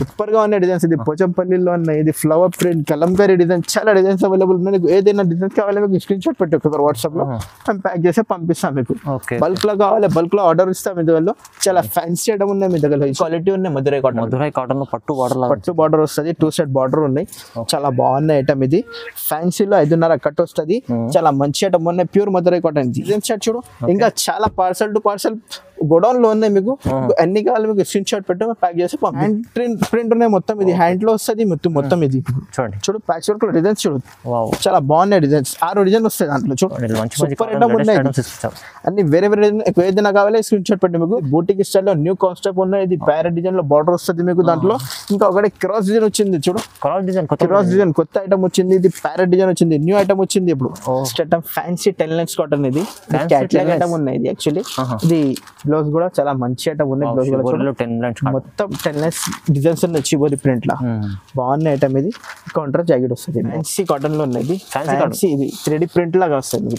Super గా ఉన్న designs. ఇది పోచంపల్లిలో ఉన్నాయి, ఇది ఫ్లవర్ ప్రింట్ కలంకారీ డిజైన్, చాలా డిజైన్స్ అవైలబుల్ ఉన్నాయి. మీకు ఏదైనా డిజైన్స్ కావాలి మీకు స్క్రీన్ షాట్ పెట్టి ఒకసారి వాట్సాప్ లో మేము ప్యాక్ చేసి పంపిస్తాం. మీకు బల్క్ లో కావాలి బల్క్ లో ఆర్డర్ ఇస్తాం. మీ దగ్గర చాలా ఫ్యాన్సీ ఐటమ్ ఉన్నాయి, మీ దగ్గర క్వాలిటీ ఉన్నాయి. మధురై కాటన్ లో పట్టు బార్డర్ వస్తుంది, 2 సైడ్ బార్డర్ ఉన్నాయి. చాలా బాగున్న ఐటమ్ ఇది. ఫ్యాన్సీలో 5.5 కట్ వస్తుంది. చాలా మంచి ఐటమ్ ఉన్నాయి, pure Madurai cotton. Design shot చూడు, ఇంకా చాలా పార్సల్ టు పార్సల్ గోడౌన్ లో ఉన్నాయి. మీకు అన్ని కావాలి మీకు స్క్రీన్ షాట్ పెట్టి ప్యాక్ చేసి హ్యాండ్ ప్రింట్ ఉన్నాయి. మొత్తం ఇది హ్యాండ్ లో వస్తుంది. మొత్తం ఇది చూడు ప్యాచ్ వర్క్ లో డిజైన్స్ చూడు, చాలా బాగున్నాయి డిజైన్స్. 6 డిజైన్ వస్తాయి దాంట్లో. చూడు సూపర్ ఐటమ్ ఉన్నాయి అన్ని వేరే ఏదైనా కావాలి స్క్రీన్ షాట్ పెట్టి. మీకు బూటిక్ స్టైల్ లో న్యూ కాన్సెప్ట్ ఉన్నాయి. ఇది ప్యారెట్ డిజైన్ లో బార్డర్ వస్తుంది మీకు. దాంట్లో ఇంకా ఒకటి క్రాస్ డిజైన్ వచ్చింది. చూడు క్రాస్ డిజైన్ కొత్త ఐటమ్ వచ్చింది. ఇది ప్యారెట్ డిజైన్ వచ్చింది, న్యూ ఐటమ్ వచ్చింది ఇప్పుడు. Item fancy 10 lines cotton. ఇది క్యాట్లాగ్ ఐటమ్ ఉన్నాయి. ఇది యాక్చువల్లీ ఇది బ్లౌజ్ కూడా చాలా మంచి ఐటమ్ ఉన్నాయి. బ్లౌజ్ మొత్తం 10 లైన్స్ డిజైన్స్ ఉన్నాయి చివరి ప్రింట్ లా. బాగున్న ఐటమ్ ఇది. కౌంటర్ జాకెట్ వస్తుంది, ఫ్యాన్సీ కాటన్ లో ఉన్నాయి. ఫ్యాన్సీ ఇది 3D ప్రింట్ లాగా వస్తుంది.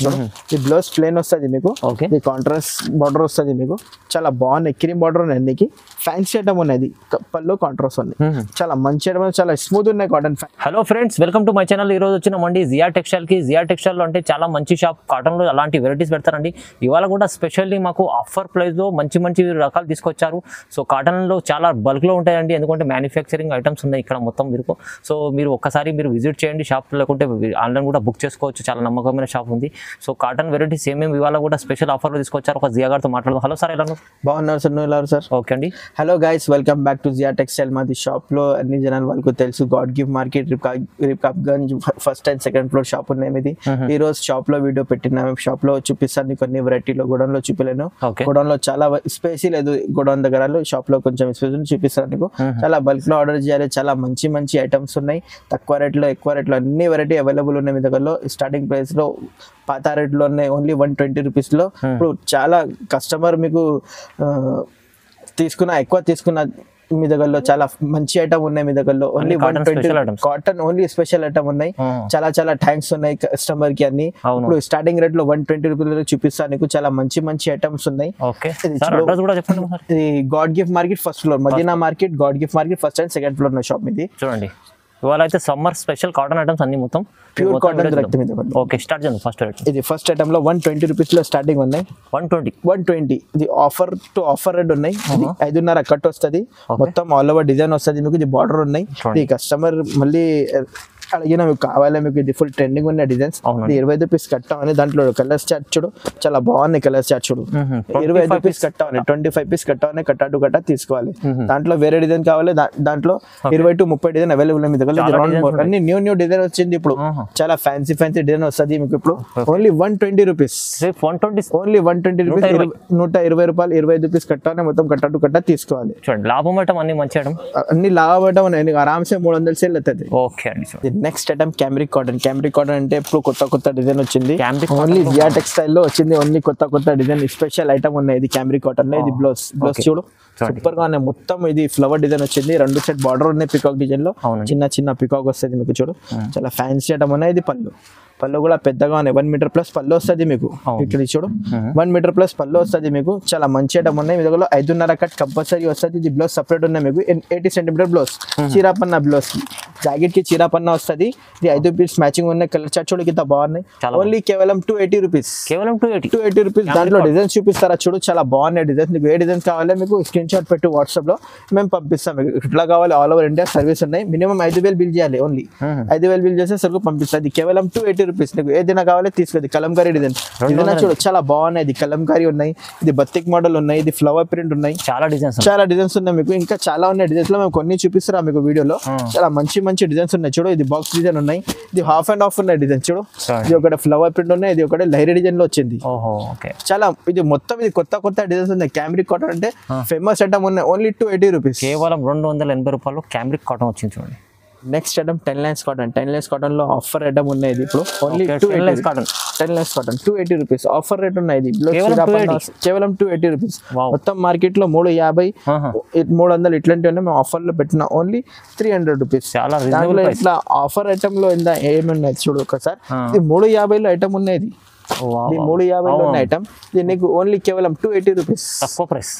ఇది బ్లౌజ్ ప్లేన్ వస్తుంది మీకు. ఇది కాంట్రాస్ట్ బార్డర్ వస్తుంది మీకు. చాలా బాగున్నాయి, క్రీమ్ బార్డర్ ఉన్నాయి అన్నికి. ఫ్యాన్సీ ఐటమ్ ఉన్నాయి. పళ్ళు కాంట్రాస్ట్ ఉంది. చాలా మంచి ఐటమ్, చాలా స్మూత్ ఉన్నాయి cotton. Hello friends, welcome to my channel. ఈ రోజు వచ్చినామండి జియా టెక్స్టైల్ కి. జియా టెక్స్టైల్ లో అంటే చాలా మంచి షాప్. కాటన్ లో అలాంటి వెరైటీస్ పెడతారండి. ఇవాళ కూడా స్పెషల్లీ మాకు ఆఫర్ ప్రైస్ లో మంచి రకాలు తీసుకొచ్చారు. సో కాటన్ లో చాలా బల్క్ లో ఉంటాయండి, ఎందుకంటే మ్యానుఫ్యాక్చరింగ్ ఐటమ్స్ ఉన్నాయి ఇక్కడ మొత్తం మీకు. సో మీరు ఒక్కసారి విజిట్ చేయండి షాప్, లేకుంటే ఆన్లైన్ కూడా బుక్ చేసుకోవచ్చు. చాలా నమ్మకమైన షాప్ ఉంది. సో కాటన్ వెరైటీస్ ఏమేమి ఇవాళ కూడా స్పెషల్ ఆఫర్ లో తీసుకొచ్చారు. ఒక జియా గారితో మాట్లాడదాం. హలో సార్, ఎలా బాగున్నారు సార్? నువ్వు ఎలా సార్? ఓకే అండి. Hello guys, welcome back to Zia textile. మాది షాప్ లో అన్ని జనాలు వాళ్ళకు తెలుసు, God gift market, Rikabganj first and second floor shop ఉన్నాయి మీది. ఈ రోజు షాప్ లో వీడియో పెట్టినా షాప్ లో చూపిస్తాను కొన్ని వెరైటీలో. గోడౌన్ లో చూపిలేను, గోడౌన్ లో చాలా స్పేస్ లేదు. గోడౌన్ దగ్గర షాప్ లో కొంచెం స్పేస్ చూపిస్తాను మీకు. చాలా బల్క్ లో ఆర్డర్ చేయాలి. చాలా మంచి ఐటమ్స్ ఉన్నాయి. తక్కువ రేట్ లో ఎక్కువ రేట్ లో అన్ని వెరైటీ అవైలబుల్ ఉన్నాయి మీ దగ్గరలో. స్టార్టింగ్ ప్రైస్ లో పాత రేట్ లో ఉన్నాయి, ఓన్లీ 120 రూపీస్ లో. ఇప్పుడు చాలా కస్టమర్ మీకు ఎక్కువ తీసుకున్న మీ దగ్గరలో చాలా మంచి ఐటమ్ ఉన్నాయి మీ దగ్గరలో. Only 120 cotton, only special item ఉన్నాయి. చాలా థ్యాంక్స్ ఉన్నాయి కస్టమర్ కి. అన్ని ఇప్పుడు స్టార్టింగ్ రేట్ లో 120 రూపీస్ చూపిస్తాను నీకు. చాలా మంచి ఐటమ్స్ ఉన్నాయి. ఇది God gift market first floor, Madina market, God gift market first and second floor ఉన్న షాప్ ఇది. చూడండి ఇవాళ అయితే సమ్మర్ స్పెషల్ కాటన్ ఐటమ్స్ అన్ని మొత్తం ప్యూర్ కాటన్ దొరుకుతుంది. ఓకే, స్టార్ట్ చేద్దాం. ఫస్ట్ ఇది ఫస్ట్ ఐటమ్ లో 120 రూపీస్ లో స్టార్టింగ్ ఉన్నాయి. 120 ఇది ఆఫర్ టు ఆఫర్ రేట్ ఉన్నాయి. 5.5 కట్ వస్తుంది. మొత్తం ఆల్ ఓవర్ డిజైన్ వస్తుంది మీకు. ఇది బార్డర్ ఉన్నాయి. ఈ కస్టమర్ మళ్ళీ అడిగినా మీకు కావాలి. మీకు ఇది ఫుల్ ట్రెండింగ్ ఉన్న డిజైన్స్. 25 రూపీస్ కట్టామని. దాంట్లో కలర్స్ చార్ట్ చూడు, చాలా బాగున్నాయి కలర్స్ చార్ట్ చూడు. 25 రూపీస్ కట్టామని, 25 పీస్ కట్టామని, కట్ట తీసుకోవాలి. దాంట్లో వేరే డిజైన్ కావాలి. దాంట్లో 20 to 30 డిజైన్ అవైలబుల్ మీ దగ్గర. అన్ని న్యూ డిజైన్ వచ్చింది ఇప్పుడు. చాలా ఫ్యాన్సీ డిజైన్ వస్తుంది మీకు ఇప్పుడు. ఓన్లీ 120 రూపీస్, ఓన్లీ 120 రూపీస్, 120 రూపాయలు. 25 రూపీస్ కట్టాలని, మొత్తం కట్ట తీసుకోవాలి. లాభం ఐటమ్ అన్ని మంచి ఐటమ్, అన్ని లాభం ఐటమ్ ఉన్నాయి. ఆరామ్సే 300 సేల్ అవుతుంది. ఓకే అండి. Next item cambric cotton. Cambric cotton అంటే ఇప్పుడు కొత్త డిజైన్ వచ్చింది. ఓన్లీ జియా టెక్స్టైల్ లో వచ్చింది. ఓన్లీ కొత్త డిజైన్ స్పెషల్ ఐటమ్ ఉన్నాయి. ఇది క్యామ్రిక్ కాటన్ లో. ఇది బ్లౌజ్ చూడు, సూపర్ గా ఉన్నాయి. మొత్తం ఇది ఫ్లవర్ డిజైన్ వచ్చింది. 2 సెట్ బార్డర్ ఉన్నాయి పికాక్ డిజైన్ లో. చిన్న పికాక్ వస్తుంది మీకు. చూడు చాలా ఫ్యాన్సీ ఐటమ్ ఉన్నాయి. ఇది పళ్ళు కూడా పెద్దగా ఉన్నాయి. 1 మీటర్ ప్లస్ పళ్ళు వస్తుంది మీకు. ఇక్కడ చూడు 1 మీటర్ ప్లస్ పళ్ళు వస్తుంది మీకు. చాలా మంచి ఐటమ్ ఉన్నాయి మీ దగ్గర. 5.5 కట్ కంపల్సరీ వస్తుంది. ఇది బ్లౌజ్ సపరేట్ ఉన్నాయి మీకు. 80 సెంటీమీటర్ బ్లౌజ్, చీరాపన్న బ్లౌజ్ కి, జాకెట్ కి చీరాపన్న వస్తుంది. ఇది 5 పీస్ మ్యాచింగ్ ఉన్నాయి. కలర్ చార్ట్ చూడు కింద బాగున్నాయి. ఓన్లీ కేవలం 280 రూపీస్, కేవలం 280 రూపీస్. దాంట్లో డిజైన్స్ చూపిస్తారా చూడు, చాలా బాగున్నాయి డిజైన్స్. మీకు ఏ డిజైన్స్ కావాలి మీకు స్క్రీన్ షాట్ పెట్టి వాట్సాప్ లో మేము పంపిస్తాం. మీకు ఇట్లా కావాలి ఆల్ ఓవర్ ఇండియా సర్వీస్ ఉన్నాయి. మినిమం 5,000 బిల్ చేయాలి. ఓన్లీ 5,000 బిల్ చేస్తే సరుకు పంపిస్తుంది. కేవలం 280 రూపీస్. నీకు ఏదైనా కావాలి తీసుకోండి. కలంకారీ డిజైన్ చూడు, చాలా బాగున్నాయి. ఇది కలంకారీ ఉన్నాయి. ఇది బతిక్ మోడల్ ఉన్నాయి. ఇది ఫ్లవర్ ప్రింట్ ఉన్నాయి. చాలా డిజైన్స్ ఉన్నాయి మీకు. ఇంకా చాలా ఉన్నాయి డిజైన్స్ లో. మేము కొన్ని చూపిస్తారా మీకు వీడియోలో. చాలా మంచి డిజైన్స్ ఉన్నాయి. చూడు ఇది బాక్స్ డిజైన్ ఉన్నాయి. ఇది హాఫ్ అండ్ హాఫ్ ఉన్నాయి డిజైన్. చూడు ఇది ఒకటి ఫ్లవర్ ప్రింట్ ఉన్నాయి. ఇది ఒకటి లైరీ డిజైన్ లో వచ్చింది. చాలా ఇది మొత్తం ఇది కొత్త డిజైన్స్ ఉన్నాయి. క్యామ్రిక్ కాటన్ అంటే ఫేమస్ ఐటమ్ ఉన్నాయి. ఓన్లీ 280 రూపీస్, కేవలం 280 రూపాయలు క్యామ్రిక్ కాటన్ వచ్చింది. చూడండి next item 10 lines cotton. 10 lines cotton లో ఆఫర్ ఐటమ్ ఉన్నాయి. ఇప్పుడు only 10 lines cotton 280 rupees offer rate ఉన్నాయి. కేవలం 280 రూపీస్. మొత్తం మార్కెట్ లో 350, 300 ఇట్లాంటివి ఉన్నాయి. మేము ఆఫర్ లో పెట్టిన ఓన్లీ 300 రూపీస్. ఇట్లా ఆఫర్ ఐటమ్ లో ఏమున్నాయి చూడు ఒకసారి. ఇది 350 లో ఐటమ్ ఉన్నాయి. ఇది 350 ఉన్న ఐటమ్. ఇది నీకు ఓన్లీ కేవలం 280 రూపీస్.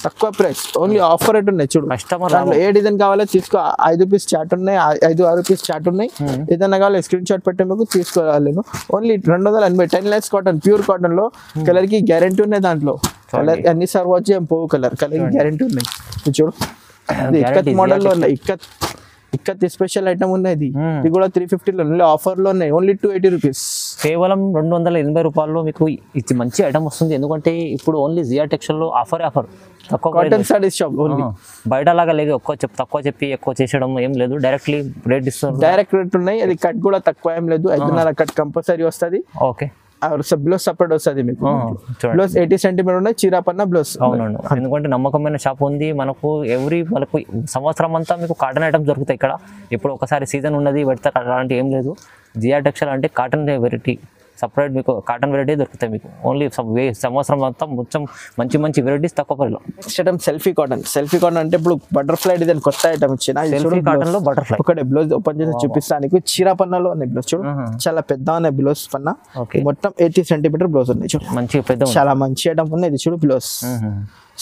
తక్కువ ప్రైస్ ఓన్లీ ఆఫర్ రేట్ ఉన్నాయి చూడు. దాంట్లో ఏ డిజైన్ కావాలో తీసుకో. 5 పీస్ చాట్ ఉన్నాయి, 5-6 పీస్ చాట్ ఉన్నాయి. ఏదైనా కావాలి స్క్రీన్ షాట్ పెట్టి మీకు తీసుకోవాలి. Only 280 10 lines cotton, pure cotton లో. కలర్ కి గ్యారెంటీ ఉన్నాయి దాంట్లో. కలర్ అన్ని సార్ వచ్చి ఏం పోవు. కలర్ కి గ్యారెంటీ ఉన్నాయి. చూడు ఇక్కత్ మోడల్ లో ఉన్నాయి. ఇక్కత్ స్పెషల్ ఐటమ్ ఉన్నాయి. ఇది కూడా 350 లో ఆఫర్ లో ఉన్నాయి. Only 280 rupees. కేవలం 280 రూపాయల్లో మీకు ఇది మంచి ఐటమ్ వస్తుంది. ఎందుకంటే ఇప్పుడు ఓన్లీ జియా టెక్స్టైల్ లో ఆఫర్ తక్కువ కాటన్ సారీస్ షాప్ ఓన్లీ. బయట లాగా లేదు తక్కువ చెప్పి ఎక్కువ చేసేయడం ఏం లేదు. డైరెక్ట్లీ రేట్ ఇస్తుంది. డైరెక్ట్ రేట్ ఉన్నాయి. అది కట్ కూడా తక్కువ ఏం లేదు. 5.5 కట్ కంపల్సరీ వస్తుంది. ఓకే. బ్లౌజ్ సపరేట్ వస్తుంది మీకు. బ్లౌజ్ 80 సెంటీమీటర్ ఉన్నాయి. చీరాపన్న బ్లౌజ్. అవునండి. ఎందుకంటే నమ్మకమైన షాప్ ఉంది మనకు. మనకు సంవత్సరం అంతా మీకు కాటన్ ఐటమ్స్ దొరుకుతాయి ఇక్కడ. ఇప్పుడు ఒకసారి సీజన్ ఉన్నది పెడతారు, అలాంటి ఏం లేదు. జియా టెక్స్టైల్ అంటే కాటన్ వెరైటీ సపరేట్ మీకు కాటన్ వెరైటీ దొరుకుతాయి మీకు. ఓన్లీ సంవత్సరం మొత్తం మంచి మంచి వెరైటీస్ తక్కువ పరిలో. Next item selfie cotton. Selfie cotton అంటే ఇప్పుడు బటర్ఫ్లై డిజైన్ కొత్త ఐటమ్ ఇచ్చిన. సెల్ఫీ కాటన్ లో బటర్ఫ్లై ఒకటే బ్లౌజ్ ఓపెన్ చేసి చూపిస్తానికి. చీరా పన్నాలో ఉన్నాయి బ్లౌజ్ చూడు. చాలా పెద్ద ఉన్నాయి బ్లౌజ్ పన్నా. మొత్తం 80 సెంటీమీటర్ బ్లౌజ్ ఉన్నాయి చూడు. మంచి పెద్ద చాలా మంచి ఐటమ్ ఉన్నాయి. ఇది చూడు బ్లౌజ్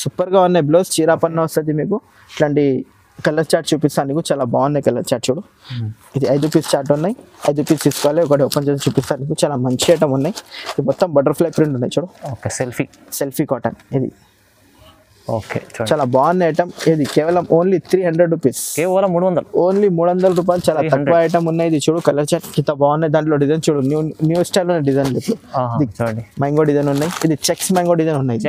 సూపర్ గా ఉన్నాయి. బ్లౌజ్ చీరా పన్నా వస్తుంది మీకు. ఇట్లాంటి కలర్ చార్ట్ చూపిస్తాను. చాలా బాగున్నాయి కలర్ చార్ట్ చూడు. ఇది 5 పీస్ చార్ట్ ఉన్నాయి. 5 పీస్ తీసుకోవాలి. ఒకటి ఓపెన్ చేసి చూపిస్తాను. చాలా మంచి ఐటమ్ ఉన్నాయి. ఇది మొత్తం బటర్ఫ్లై ప్రింట్ ఉన్నాయి చూడు. ఓకే. సెల్ఫీ కాటన్ ఇది. ఓకే. చాలా బాగున్న ఐటమ్. ఇది కేవలం ఓన్లీ 300 రూపీస్. కేవలం 300. ఓన్లీ 300 రూపాయలు. చాలా తక్కువ ఐటమ్ ఉన్నాయి. ఇది చూడు కలర్ చార్ట్ కింద బాగున్నాయి. దాంట్లో డిజైన్ చూడు. న్యూ స్టైల్ ఉన్న డిజైన్ మ్యాంగో డిజైన్ ఉన్నాయి. ఇది చెక్స్ మ్యాంగో డిజైన్ ఉన్నాయి.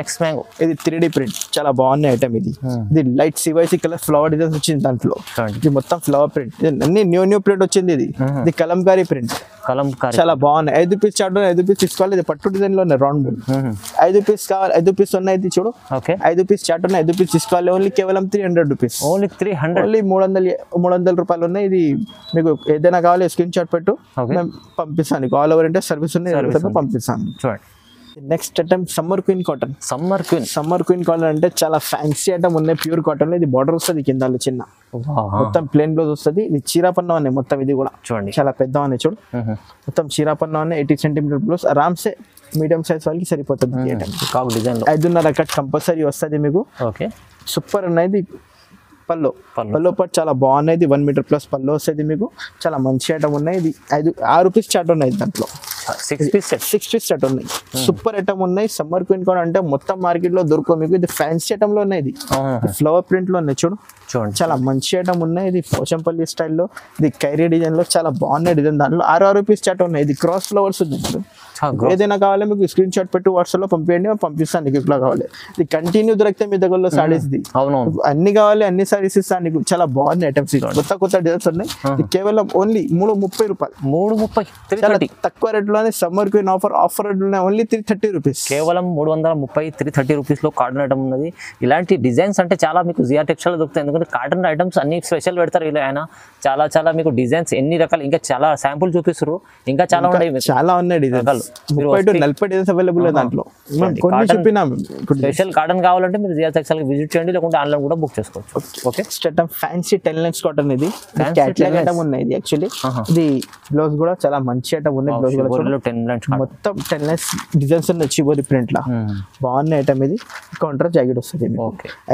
ఇది 3D ప్రింట్. చాలా బాగున్నాయి ఐటమ్. ఇది light CYC colour flower design వచ్చింది దాంట్లో. ఇది మొత్తం ఫ్లవర్ ప్రింట్. అన్ని న్యూ ప్రింట్ వచ్చింది. ఇది కలంకారీ ప్రింట్. చాలా బాగున్నాయి. 5 పీస్ చార్ట్ 5 పీస్ తీసుకోవాలి. ఇది పట్టు డిజైన్ లో ఉన్నాయి. రౌండ్ 5 పీస్ కావాలి. 5 పీస్ ఉన్నాయి. ఇది చూడు 5 పీస్ చార్ట్ ఉన్నాయి. 5 పీస్ తీసుకోవాలి. ఓన్లీ కేవలం 300 రూపీస్. ఓన్లీ 300 రూపాయలు ఉన్నాయి. ఇది మీకు ఏదైనా కావాలి స్క్రీన్ షాట్ పెట్టు, మేము పంపిస్తాను. ఆల్ ఓవర్ ఇండియా సర్వీస్ ఉన్నాయి. పంపిస్తాను. చూడండి next item summer queen cotton. Summer queen cotton అంటే చాలా ఫ్యాన్సీ ఐటమ్ ఉన్నాయి. ప్యూర్ కాటన్ లో. ఇది బార్డర్ వస్తుంది కింద చిన్న. మొత్తం ప్లేన్ బ్లౌజ్ వస్తుంది. ఇది చీరాపన్నా ఉన్నాయి మొత్తం. ఇది కూడా చూడండి చాలా పెద్ద ఉన్నాయి చూడు. మొత్తం చీరాపన్నా ఉన్నాయి. 80 సెంటీమీటర్ బ్లౌజ్. ఆరామ్సే మీడియం సైజ్ వాళ్ళకి సరిపోతుంది. 5.5 కట్ కంపల్సరీ వస్తుంది మీకు. సూపర్ ఉన్నాయి. పల్లో పాటు చాలా బాగున్నాయి. 1 మీటర్ ప్లస్ పల్లో వస్తుంది మీకు. చాలా మంచి ఐటమ్ ఉన్నాయి. ఇది 6 పీస్ చాట్ ఉన్నాయి. దాంట్లో 6 పీస్ సెట్ ఉన్నాయి. సూపర్ ఐటమ్ ఉన్నాయి. సమ్మర్ క్వీన్ కాటన్ అంటే మొత్తం మార్కెట్ లో దొరకవు మీకు. ఇది ఫ్యాన్సీ ఐటమ్ లో ఉన్నాయి. ఇది ఫ్లవర్ ప్రింట్ లో ఉన్నాయి చూడు. చాలా మంచి ఐటమ్ ఉన్నాయి. ఇది పోచంపల్లి స్టైల్లో. ఇది కైరీ డిజైన్ లో చాలా బాగున్నాయి డిజైన్. దాంట్లో 6 పీస్ చాట్ ఉన్నాయి. ఇది క్రాస్ ఫ్లవర్స్ ఉంది. ఏదైనా కావాలి మీకు స్క్రీన్ షాట్ పెట్టి వాట్సాప్ లో పంపించండి, పంపిస్తాను నీకు. ఇట్లా కావాలి ఇది కంటిన్యూ దొరికితే మీ దగ్గరలో సారీస్ అన్ని కావాలి. అన్ని సారీస్ ఇస్తాను నీకు. చాలా బాగున్నాయి ఐటమ్స్. కొత్త డిజైన్స్ ఉన్నాయి. కేవలం ఓన్లీ 330 రూపాయలు. 330 తక్కువ రేట్ లోనే సమ్మర్ క్వీన్ ఆఫర్ రేట్ లోనే ఓన్లీ 330 రూపీస్. కేవలం 330 రూపీస్ లో కాటన్ ఐటమ్ ఉన్నది. ఇలాంటి డిజైన్స్ అంటే చాలా మీకు జియా టెక్స్టైల్ దొరుకుతాయి. ఎందుకంటే కాటన్ ఐటమ్స్ అన్ని స్పెషల్ పెడతారు. ఇలా ఆయన చాలా మీకు డిజైన్స్ ఎన్ని రకాలు. ఇంకా చాలా శాంపుల్ చూపిస్తారు. ఇంకా చాలా ఉన్నాయి. చాలా ఉన్నాయి డిజైన్స్. 30-40 డిజైన్స్ అవైలబుల్ దాంట్లో. స్పెషల్ కాటన్ కావాలంటే మీరు జియా టెక్స్టైల్ విజిట్ చేయండి, లేకుంటే ఆన్లైన్ కూడా బుక్ చేసుకోవచ్చు. ఓకే. Fancy 10 lines cotton. ఇది క్యాట్లాగ్ ఐటమ్ ఉన్నాయి. ఇది యాక్చువల్లీ ఇది బ్లౌజ్ కూడా చాలా మంచి ఐటమ్ ఉన్నాయి. బ్లౌజ్ కూడా 10 లైన్స్ మొత్తం 10 లైన్స్ డిజైన్స్ ఉన్నాయి. చివరి ప్రింట్ లా బాగున్న ఐటమ్. ఇది కౌంటర్ జాకెట్ వస్తుంది.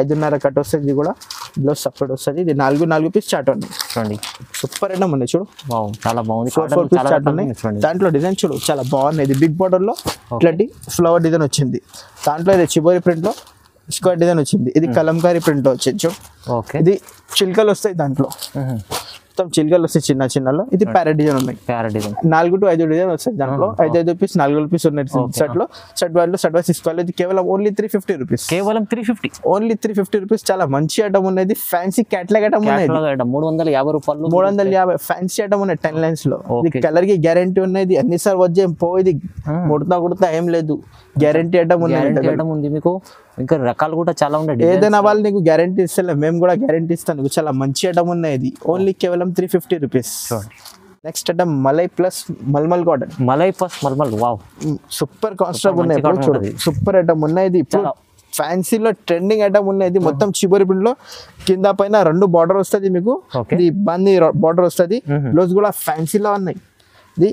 5.5 కట్ వస్తుంది. ఇది కూడా బ్లౌజ్ సపరేట్ వస్తుంది. ఇది 4 పీస్ చాట్ ఉన్నాయి. సూపర్ ఐటమ్ ఉన్నాయి చూడు. చాలా బాగుంది. 4 పీస్ చాట్ ఉన్నాయి. దాంట్లో డిజైన్ చూడు చాలా బాగున్నాయి. ఇది బిగ్ బార్డర్ లో ఇట్లాంటి ఫ్లవర్ డిజైన్ వచ్చింది. దాంట్లో ఇది చివరి ప్రింట్ లో స్క్వేర్ డిజైన్ వచ్చింది. ఇది కలంకారీ ప్రింట్ లో వచ్చింది చూడు. ఇది చిల్కలు వస్తాయి. దాంట్లో మొత్తం చిల్కలు వస్తాయి చిన్నలో. ఇది ప్యారెట్ డిజైన్ ఉన్నాయి. 4 to 5 డిజైన్ వస్తాయి. దాంట్లో 5 పీస్ 4 పీస్ ఉన్నాయి సెట్ లో. సెట్ వైస్ తీసుకోవాలి. ఇది కేవలం ఓన్లీ 350 రూపీస్. Only 350 rupees. చాలా మంచి ఐటమ్ ఉన్నది. ఫ్యాన్సీ క్యాట్లాగ్ ఐటమ్ ఉన్నాయి. 350 రూపాయలు. 350 ఫ్యాన్సీ ఐటమ్ ఉన్నాయి 10 లైన్స్ లో. ఇది కలర్ కి గ్యారంటీ ఉన్నది. అన్ని సార్ వచ్చే పోయి ముడతా ఏం లేదు. గ్యారంటీ ఐటమ్ ఉంది మీకు. ఇంకా రకాలు కూడా చాలా ఉన్నాయి. ఏదైనా వాళ్ళు నీకు గ్యారంటీ ఇస్తలే, మేము కూడా గ్యారంటీ ఇస్తాను. చాలా మంచి ఐటమ్ ఉన్నాయి. ఇది ఓన్లీ కేవలం 350 rupees. Next item malai plus malmal cotton. Wow super construct ఉన్నాయి. చూడండి సూపర్ ఐటమ్ ఉన్నాయి. ఇది ఇప్పుడు ఫ్యాన్సీలో ట్రెండింగ్ ఐటమ్ ఉన్నాయి. మొత్తం చివరి ప్రింట్ లో కింద పైన 2 బార్డర్ వస్తుంది మీకు. ఇది బంది బార్డర్ వస్తుంది. బ్లౌజ్ కూడా ఫ్యాన్సీలో ఉన్నాయి. ఇది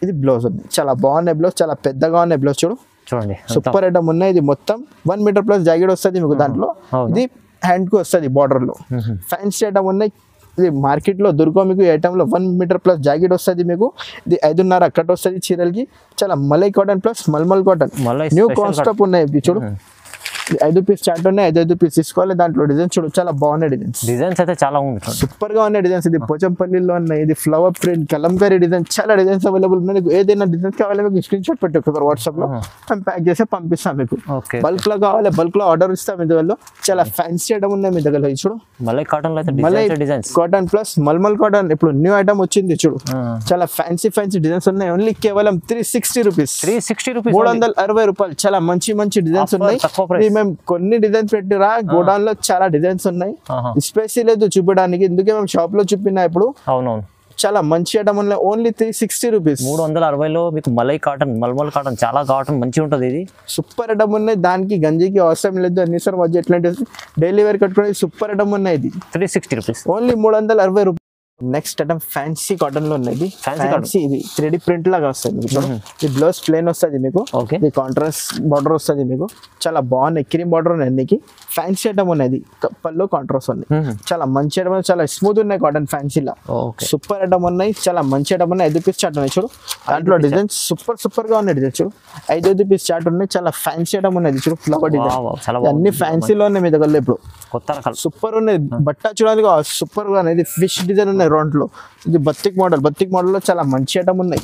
ఇది బ్లౌజ్ ఉంది, చాలా బాగున్నాయి బ్లౌజ్, చాలా పెద్దగా ఉన్నాయి బ్లౌజ్ చూడు, చూడండి సూపర్ ఐటమ్ ఉన్నాయి. ఇది మొత్తం 1 మీటర్ ప్లస్ జాకెట్ వస్తుంది మీకు దాంట్లో, ఇది హ్యాండ్ కు వస్తుంది బార్డర్ లో. ఫ్యాన్సీ ఐటమ్ ఉన్నాయి, ఇది మార్కెట్ లో దొరకవు మీకు. ఈ ఐటమ్ లో 1 మీటర్ ప్లస్ జాకెట్ వస్తుంది మీకు, ఇది 5.5 కట్ వస్తుంది చీరలకి. చాలా malai cotton plus malmal cotton new concept ఉన్నాయి. ఇది చూడు 5 పీస్ చార్ట్ ఉన్నాయి, 5 పీస్ తీసుకోవాలి. దాంట్లో డిజైన్స్ చూడు చాలా బాగున్నాయి, డిజైన్స్ అయితే చాలా సూపర్ గా ఉన్నాయి డిజైన్స్. ఇది పోచంపల్లిలో ఉన్నాయి, ఇది ఫ్లవర్ ప్రింట్ కలంకారీ డిజైన్, చాలా డిజైన్స్ అవైలబుల్ ఉన్నాయి. మీకు ఏదైనా డిజైన్స్ కావాలి మీకు స్క్రీన్ షాట్ పెట్టి ఒకసారి వాట్సాప్ లో మేము ప్యాక్ చేసి పంపిస్తాం మీకు. బల్క్ లో కావాలి బల్క్ లో ఆర్డర్ ఇస్తాం. మీ దగ్గర చాలా ఫ్యాన్సీ ఐటమ్ ఉన్నాయి మీ దగ్గర. చూడు malai cotton malai cotton plus malmal cotton ఇప్పుడు న్యూ ఐటమ్ వచ్చింది చూడు, చాలా ఫ్యాన్సీ డిజైన్స్ ఉన్నాయి. ఓన్లీ కేవలం 360 రూపీస్, 360 రూపాయలు. చాలా మంచి డిజైన్స్ ఉన్నాయి. మేము కొన్ని డిజైన్స్ పెట్టిరా, గోడౌన్ లో చాలా డిజైన్స్ ఉన్నాయి, స్పేస్ లేదు చూపించడానికి, ఎందుకే మేము షాప్ లో చూపినా. ఇప్పుడు అవునవును చాలా మంచి ఐటమ్ ఉన్నాయి, ఓన్లీ 360 రూపీస్. 360లో మీకు మలై కాటన్ మల్మల్ కాటన్ చాలా కాటన్ మంచిగా ఉంటుంది. ఇది సూపర్ ఐటమ్ ఉన్నాయి, దానికి గంజికి అవసరం లేదు. అన్ని సార్ మధ్య ఎట్లాంటి డైలీ వేర్ కట్టుకునే సూపర్ ఐటమ్ ఉన్నాయి. ఇది 360 రూపీస్, ఓన్లీ 360 రూపాయలు. నెక్స్ట్ ఐటమ్ ఫ్యాన్సీ కాటన్ లో ఉన్నది, ఫ్యాన్సీ ఇది 3D ప్రింట్ లాగా వస్తుంది మీకు. ఇది బ్లౌజ్ ప్లేన్ వస్తుంది మీకు, ఇది కాంట్రాస్ట్ బార్డర్ వస్తుంది మీకు. చాలా బాగున్నాయి, క్రీమ్ బార్డర్ ఉన్నాయి అన్నికి. ఫ్యాన్సీ ఐటమ్ ఉన్నది, పళ్ళు కాంట్రాస్ట్ ఉంది. చాలా మంచి ఐటమ్, చాలా స్మూత్ ఉన్నాయి కాటన్ ఫ్యాన్సీలో. సూపర్ ఐటమ్ ఉన్నాయి, చాలా మంచి ఐటమ్ ఉన్నాయి. 5 పీస్ చార్ట్ ఉన్నాయి చూడు, దాంట్లో డిజైన్స్ సూపర్ గా ఉన్నాయి. డిజైన్ చూడు 5 పీస్ చార్ట్ ఉన్నాయి, చాలా ఫ్యాన్సీ ఐటమ్ ఉన్నది. చూడు ఫ్లవర్ డిజైన్ అన్ని ఫ్యాన్సీలో ఉన్నాయి మీ దగ్గర. ఇప్పుడు కొత్త రకాలు సూపర్ ఉన్నాయి, బట్ట చూడడానికి సూపర్ గా ఉన్నాయి. ఫిష్ డిజైన్ ఉన్నాయి రౌండ్ లో, ఇది బత్తిక్ మోడల్ లో చాలా మంచి ఐటమ్ ఉన్నాయి.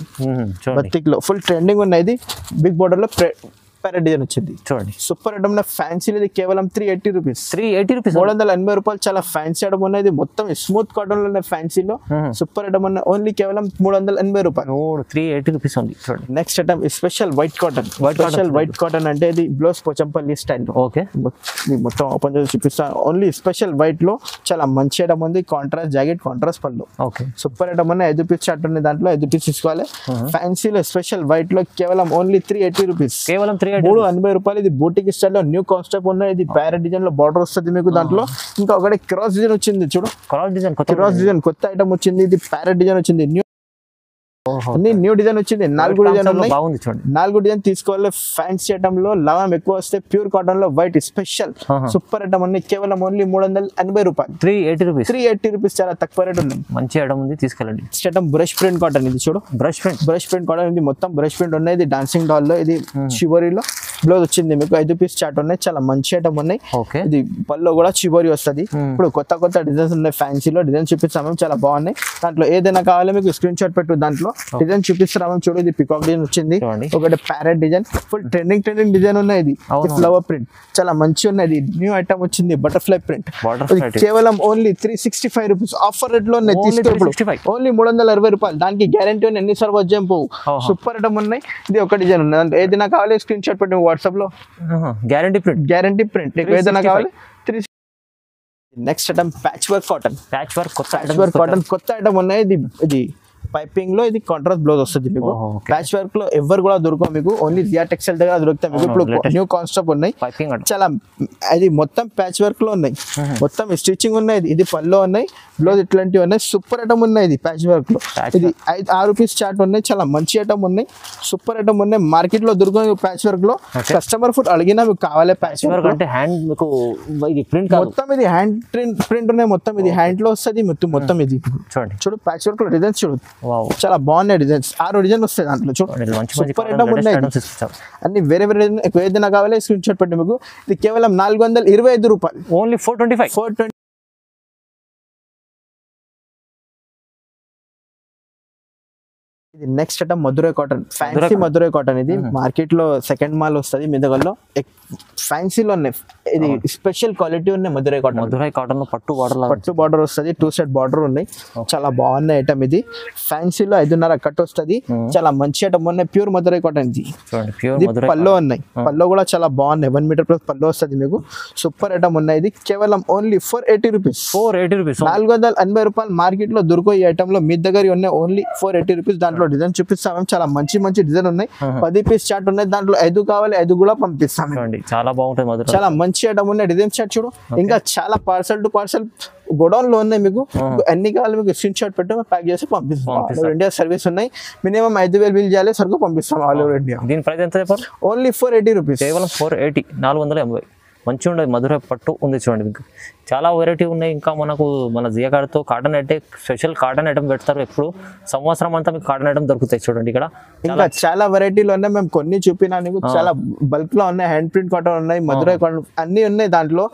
బత్తిక్ లో ఫుల్ ట్రెండింగ్ ఉన్నాయి. ఇది బిగ్ బోర్డర్ లో ప్యారెట్ డిజైన్ వచ్చింది చూడండి, సూపర్ ఐటమ్. ఫ్యాన్సీ ఇది కేవలం 380 రూపీస్, 380 రూపాయలు. చాలా ఫ్యాన్సీ ఐటమ్ ఉన్నాయి. ఇది మొత్తం స్మూత్ కాటన్ లో ఫ్యాన్సీలో సూపర్ ఐటమ్ ఉన్నాయి, ఓన్లీ కేవలం 380 రూపాయలు, 380 రూపీస్ ఉంది చూడండి. Next item special white cotton అంటే ఇది బ్లౌజ్ పోచంపల్లి స్టైల్. ఓకే, మొత్తం ఓపెన్ చేసి చూపిస్తాను. ఓన్లీ స్పెషల్ వైట్ లో చాలా మంచి ఐటమ్ ఉంది. కాంట్రాస్ట్ జాకెట్, కాంట్రాస్ట్ పళ్ళు, సూపర్ ఐటమ్ ఉన్నాయి. 5 పీస్ చార్ట్ ఉంది, దాంట్లో 5 పీస్ తీసుకోవాలి. ఫ్యాన్సీలో స్పెషల్ వైట్ లో కేవలం ఓన్లీ 380 రూపీస్, కేవలం 380 రూపాయలు. ఇది బూటిక్ స్టైల్ లో న్యూ కాన్సెప్ట్ ఉన్నాయి. ఇది ప్యారెట్ డిజైన్ లో బార్డర్ వస్తుంది మీకు. దాంట్లో ఇంకా ఒకటి క్రాస్ డిజైన్ వచ్చింది చూడు, క్రాస్ డిజైన్ కొత్త ఐటమ్ వచ్చింది. ఇది ప్యారెట్ డిజైన్ వచ్చింది, న్యూ డిజైన్ వచ్చింది. 4 డిజైన్ ఉన్నాయి, 4 డిజైన్ తీసుకోవాలి. ఫ్యాన్సీ ఐటమ్ లో లవం ఎక్కువ వస్తే ప్యూర్ కాటన్ లో వైట్ స్పెషల్ సూపర్ ఐటమ్ ఉన్నాయి. కేవలం ఓన్లీ 380 రూపాయలు, 380 రూపీస్. చాలా తక్కువ రేట్ ఉన్నాయి, మంచి ఐటమ్ ఉంది, తీసుకెళ్ళండి. Item brush print cotton. ఇది చూడు బ్రష్ ప్రింట్ కాటన్, ఇది మొత్తం బ్రష్ ప్రింట్ ఉన్నాయి. ఇది డాన్సింగ్ డాల్ లో, ఇది చివరిలో బ్లౌజ్ వచ్చింది మీకు. 5 పీస్ చార్ట్ ఉన్నాయి, చాలా మంచి ఐటమ్ ఉన్నాయి. ఇది పళ్ళు కూడా చివరి వస్తుంది. ఇప్పుడు కొత్త డిజైన్స్ ఉన్నాయి ఫ్యాన్సీలో, డిజైన్ చూపిస్తాము, చాలా బాగున్నాయి. దాంట్లో ఏదైనా కావాలి మీకు స్క్రీన్ షాట్ పెట్టు, దాంట్లో డిజైన్ చూపిస్తున్నాము చూడు. ఇది పికాక్ డిజైన్ వచ్చింది, ఒకటి parrot design, full trending design ఉన్నాయి. ఇది ఫ్లవర్ ప్రింట్ చాలా మంచి ఉన్నది. న్యూ ఐటమ్ వచ్చింది బటర్ఫ్లై ప్రింట్, కేవలం ఓన్లీ 365 రూపీస్. ఆఫర్ రేట్ లో ఉన్నాయి, తీసుకో ఓన్లీ 360 రూపాయలు. దానికి గ్యారంటీ ఉంది, ఎన్ని సార్లు వచ్చాం పోవు. సూపర్ ఐటమ్ ఉన్నాయి. ఇది ఒక డిజైన్ ఉంది, ఏదైనా కావాలి స్క్రీన్ షాట్ పెట్టి వాట్సాప్ లో. గ్యారంటీ ప్రింట్ ఏదైనా కావాలి. Next item patch work cotton, కొత్త ఐటమ్ ఉన్నాయి. ఇది పైపింగ్ లో, ఇది కాంట్రాస్ట్ బ్లౌజ్ వస్తుంది మీకు. ప్యాచ్ వర్క్ లో ఎవరు కూడా దొరకవు మీకు, ఓన్లీ జియా టెక్స్టైల్ దగ్గర దొరుకుతాయి మీకు. ఇప్పుడు న్యూ కాన్సెప్ట్ ఉన్నాయి, చాలా అది మొత్తం ప్యాచ్ వర్క్ లో ఉన్నాయి, మొత్తం స్టిచ్చింగ్ ఉన్నాయి. ఇది పళ్ళు ఉన్నాయి, బ్లౌజ్ ఇట్లాంటివి ఉన్నాయి. సూపర్ ఐటమ్ ఉన్నాయి. ఇది ప్యాచ్ వర్క్ లో, ఇది 6 పీస్ చార్ట్ ఉన్నాయి. చాలా మంచి ఐటమ్ ఉన్నాయి, సూపర్ ఐటమ్ ఉన్నాయి. మార్కెట్ లో దొరకవు ప్యాచ్ వర్క్ లో. కస్టమర్ ఫుడ్ అడిగినా మీకు కావాలి ప్యాచ్ వర్క్ అంటే హ్యాండ్ మీకు మొత్తం ఇది హ్యాండ్ ప్రింట్ ఉన్నాయి. మొత్తం ఇది హ్యాండ్ లో వస్తుంది మొత్తం. ఇది చూడు ప్యాచ్ వర్క్ లో డిజైన్స్ చూడు, చాలా బాగున్నాయి డిజైన్స్. 6 డిజైన్ వస్తాయి దాంట్లో. సూపర్ ఐటమ్ ఉన్నాయి అన్ని, వేరే ఏదైనా కావాలి స్క్రీన్ షాట్ పెట్టి మీకు. ఇది కేవలం 425 రూపాయలు, ఓన్లీ 420. ఇది next item Madurai cotton, fancy Madurai cotton. ఇది మార్కెట్ లో సెకండ్ మాల్ వస్తుంది మీ దగ్గరలో. ఫ్యాన్సీలో ఉన్నాయి, ఇది స్పెషల్ క్వాలిటీ ఉన్నాయి. మధురై కాటన్ పట్టు బార్డర్ వస్తుంది, 2 సైడ్ బార్డర్ ఉన్నాయి. చాలా బాగున్నాయి ఐటమ్. ఇది ఫ్యాన్సీలో 5.5 కట్ వస్తుంది. చాలా మంచి ఐటమ్ ఉన్నాయి, ప్యూర్ మధురై కాటన్. ఇది పళ్ళు ఉన్నాయి, పళ్ళు కూడా చాలా బాగున్నాయి. 1 మీటర్ ప్లస్ పళ్ళు వస్తుంది మీకు. సూపర్ ఐటమ్ ఉన్నాయి. ఇది కేవలం ఓన్లీ 480 రూపీస్, 480 రూపాయలు. మార్కెట్ లో దొరకవు ఈ ఐటమ్ లో, మీ దగ్గర ఉన్నాయి ఓన్లీ 480 రూపీస్. దాంట్లో డిజైన్ చూపిస్తాం మేము. చాలా మంచి మంచి డిజైన్ ఉన్నాయి. 10 పీస్ చార్ట్ ఉన్నాయి, దాంట్లో 5 కావాలి 5 కూడా పంపిస్తాం. చూడండి చాలా బాగుంటుంది మధుర, చాలా మంచి ఐటమ్ ఉన్నాయి. డిజైన్ చార్ట్ చూడు, ఇంకా చాలా పార్సల్ టు పార్సల్ గోడౌన్ లో ఉన్నాయి. మీకు ఎన్ని కావాలి మీకు స్క్రీన్ షాట్ పెట్టి ప్యాక్ చేసి పంపిస్తాం. ఆల్ ఓవర్ ఇండియా సర్వీస్ ఉన్నాయి. మినిమం 5,000 బిల్ చేయాలి, సరుకు పంపిస్తాం ఆల్ ఓవర్ ఇండియా. దీని ప్రైస్ ఎంత చెప్పారు? Only 480 rupees. కేవలం 480, 480. మంచిగా ఉండదు, మధుర పట్టు ఉంది చూడండి. మీకు చాలా వెరైటీ ఉన్నాయి. ఇంకా మనకు మన జియా కార్డ్తో కాటన్ అంటే స్పెషల్ కాటన్ ఐటమ్ పెడతారు ఎప్పుడు, సంవత్సరం అంతా మీకు కాటన్ ఐటమ్ దొరుకుతాయి చూడండి. ఇక్కడ ఇంకా చాలా వెరైటీలు ఉన్నాయి. మేము కొన్ని చూపినా నీకు, చాలా బల్క్ లో ఉన్నాయి. హ్యాండ్ ప్రింట్ కాటన్ ఉన్నాయి, మధురై కాటన్ అన్ని ఉన్నాయి. దాంట్లో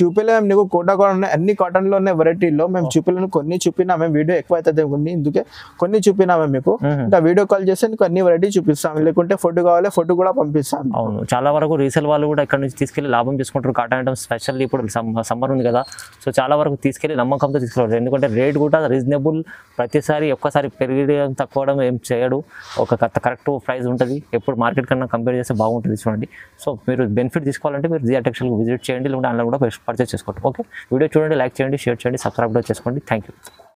చూపిలేము నీకు, కోటా కాటన్ ఉన్నాయి, అన్ని కాటన్ లో ఉన్నాయి వెరైటీలో. మేము చూపిలేము, కొన్ని చూపినా మేము. వీడియో ఎక్కువ అవుతుంది కొన్ని, అందుకే కొన్ని చూపినా మేము మీకు. ఇంకా వీడియో కాల్ చేస్తే నీకు అన్ని వెరైటీ చూపిస్తాం, లేకుంటే ఫోటో కావాలి ఫోటో కూడా పంపిస్తాం. అవును, చాలా వరకు రీసేల్ వాళ్ళు కూడా ఇక్కడ నుంచి తీసుకెళ్లి లాభం చేసుకుంటారు. కాటన్ ఐటమ్ స్పెషల్ ఇప్పుడు సమ్మర్ ఉంది కదా, సో చాలా వరకు తీసుకెళ్లి నమ్మకంతో తీసుకెళ్ళారు. ఎందుకంటే రేట్ కూడా రీజనబుల్, ప్రతిసారి ఒక్కసారి పెరిగడం తక్కువడం ఏం చేయడు. ఒక కరెక్ట్ ప్రైస్ ఉంటుంది. ఎప్పుడు మార్కెట్ కన్నా కంపేర్ చేస్తే బాగుంటుంది చూడండి. సో మీరు బెనిఫిట్ తీసుకోవాలంటే మీరు జియా టెక్స్టైల్కి విజిట్ చేయండి, లేకుంటే ఆన్లైన్ కూడా పర్చేస్ చేసుకోండి. ఓకే, వీడియో చూడండి, లైక్ చేయండి, షేర్ చేయండి, సబ్స్క్రైబ్ కూడా చేసుకోండి. Thank you.